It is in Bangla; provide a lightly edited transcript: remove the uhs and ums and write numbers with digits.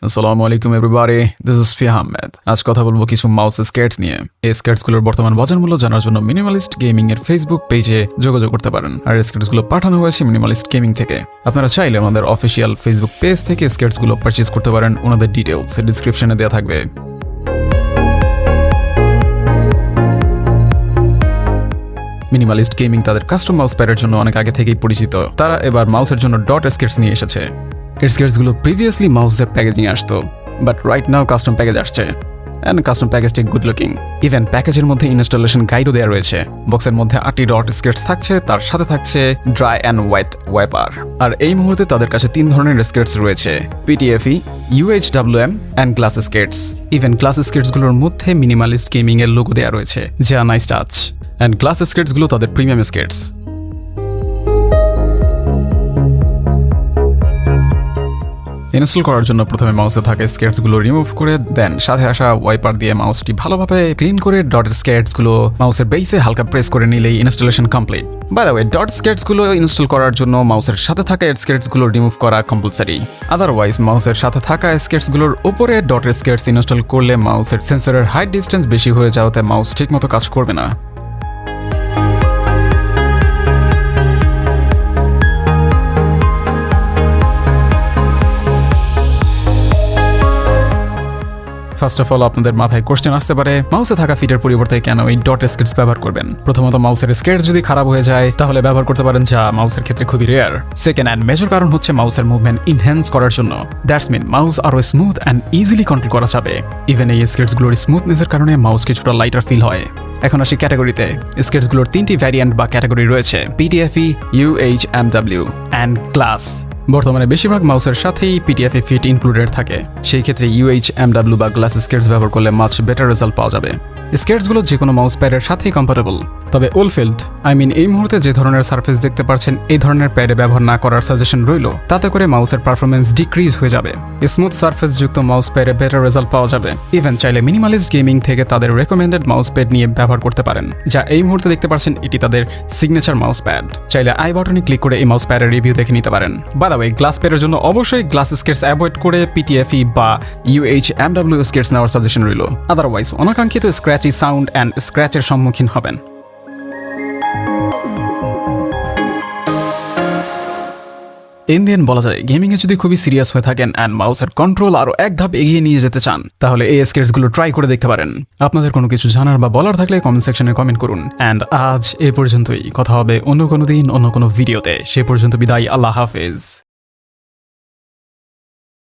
আসসালামু আলাইকুম এভরিবডি, দিস ইজ ফিয়া আহমেদ। আজ কথা বলবো কিছু মাউস স্কেটস নিয়ে। এই স্কেটসগুলোর বর্তমান বাজার মূল্য জানার জন্য মিনিমালিস্ট গেমিং এর ফেসবুক পেজে যোগাযোগ করতে পারেন। আর স্কেটসগুলো পাঠানো হয়েছে মিনিমালিস্ট গেমিং থেকে। আপনারা চাইলে আমাদের অফিসিয়াল ফেসবুক পেজ থেকে স্কেটসগুলো পারচেজ করতে পারেন। ওনাদের ডিটেইলস ডেসক্রিপশনে দেওয়া থাকবে। মিনিমালিস্ট গেমিং তাদের কাস্টম মাউস প্যাডের জন্য অনেক আগে থেকেই পরিচিত। তারা এবার মাউসের জন্য ডট স্কেটস নিয়ে এসেছে। এর স্কেটসগুলো প্রিভিয়াসলি মাউসের প্যাকেজিং আসতো, but right now custom package আসছে। অ্যান্ড কাস্টম প্যাকেজটি গুড লুকিং। ইভেন প্যাকেজের মধ্যে ইনস্টলেশন গাইডও দেওয়া রয়েছে। বক্সের মধ্যে 8টি ডট স্কেটস থাকছে, তার সাথে থাকছে ড্রাই অ্যান্ড ওয়েট ওয়াইপার। আর এই মুহূর্তে তাদের কাছে 3 ধরনের স্কেটস রয়েছে: PTFE, UHWM and glass skates. Even glass স্কেটসগুলোর মধ্যে মিনিমালিস্ট গেমিং এর লোগো দেওয়া রয়েছে, যা নাইস টাচ। অ্যান্ড গ্লাস স্কেটসগুলো তাদের প্রিমিয়াম স্কেটস। ইনস্টল করার জন্য প্রথমে মাউসে থাকা স্কেটসগুলো রিমুভ করে দেন সাথে আসা ওয়াইপার দিয়ে মাউসটি ভালোভাবে ক্লিন করে ডট স্কেটসগুলো মাউসের বেসে হালকা প্রেস করে নিলেই installation complete. By the way, dot স্কেটসগুলো ইনস্টল করার জন্য মাউসের সাথে থাকা স্কেটসগুলো রিমুভ করা কম্পালসারি। আদারওয়াইজ মাউসের সাথে থাকা স্কেটসগুলোর উপরে ডট স্কেটস ইনস্টল করলে মাউসের সেন্সরের হাইট ডিস্টেন্স বেশি হয়ে যাওয়াতে মাউস ঠিকমতো কাজ করবে না। ফার্স্ট অফ অল, আপনাদের মাথায় কোশ্চেন আসতে পারে মাউসে থাকা ফিটের পরিবর্তে কেন এই ডট স্কেটস ব্যবহার করবেন। প্রথমত, মাউসের স্কেটস যদি খারাপ হয়ে যায় তাহলে ব্যবহার করতে পারেন, যা মাউসের ক্ষেত্রে খুবই রেয়ার। সেকেন্ড অ্যান্ড মেজর কারণ হচ্ছে মাউসের মুভমেন্ট ইনহ্যান্স করার জন্য। দ্যাটস মিন মাউস আরো স্মুথ অ্যান্ড ইজিলি কন্ট্রোল করা যাবে। ইভেন এই স্কেটসগুলোর স্মুথনেসের কারণে মাউস কিছুটা লাইটার ফিল হয়। এখন আসি ক্যাটাগরিতে। স্কেটসগুলোর 3টি ভ্যারিয়েন্ট বা ক্যাটাগরি রয়েছে: PTFE, UHMW অ্যান্ড গ্লাস। বর্তমানে বেশিরভাগ মাউসের সাথেই PTFE ফিট ইনক্লুডেড থাকে। সেই ক্ষেত্রে UHMW বা গ্লাস স্কেটস ব্যবহার করলে মাচ বেটার রেজাল্ট পাওয়া যাবে। স্কেটসগুলো যে কোনো মাউস প্যাডের সাথেই কম্পাটেবল। তবে ওলফিল্ড, এই মুহূর্তে যে ধরনের সারফেস দেখতে পাচ্ছেন, এই ধরনের প্যাডে ব্যবহার না করার সাজেশন রইল। তাতে করে মাউসের পারফরমেন্স ডিক্রিজ হয়ে যাবে। স্মুথ সারফেস যুক্ত মাউস প্যাডে বেটার রেজাল্ট পাওয়া যাবে। ইভেন চাইলে মিনিমালিস্ট গেমিং থেকে তাদের রেকমেন্ডেড মাউস প্যাড নিয়ে ব্যবহার করতে পারেন, যা এই মুহূর্তে দেখতে পাচ্ছেন এটি তাদের সিগনেচার মাউস প্যাড। চাইলে আই বাটনে ক্লিক করে এই মাউস প্যাডের রিভিউ দেখে নিতে পারেন। বাই দ্য ওয়ে, গ্লাস প্যাডের জন্য অবশ্যই গ্লাস স্কেটস অ্যাভয়েড করে PTFE বা UHMW স্কেটস নেওয়ার সাজেশন রইল। আদারওয়াইজ অনাকাঙ্ক্ষিত স্ক্র্যাচি সাউন্ড অ্যান্ড স্ক্র্যাচের সম্মুখীন হবেন। ইন্ডিয়ান বলা যায়, গেমিংয়ে যদি খুবই সিরিয়াস হয়ে থাকেন অ্যান্ড মাউসের কন্ট্রোল আরো এক ধাপ এগিয়ে নিয়ে যেতে চান, তাহলে এই স্কেটসগুলো ট্রাই করে দেখতে পারেন। আপনাদের কোনো কিছু জানার বা বলার থাকলে কমেন্ট সেকশনে কমেন্ট করুন। অ্যান্ড আজ এ পর্যন্তই। কথা হবে অন্য কোনো দিন অন্য কোনো ভিডিওতে। সে পর্যন্ত বিদায়। আল্লাহ হাফেজ।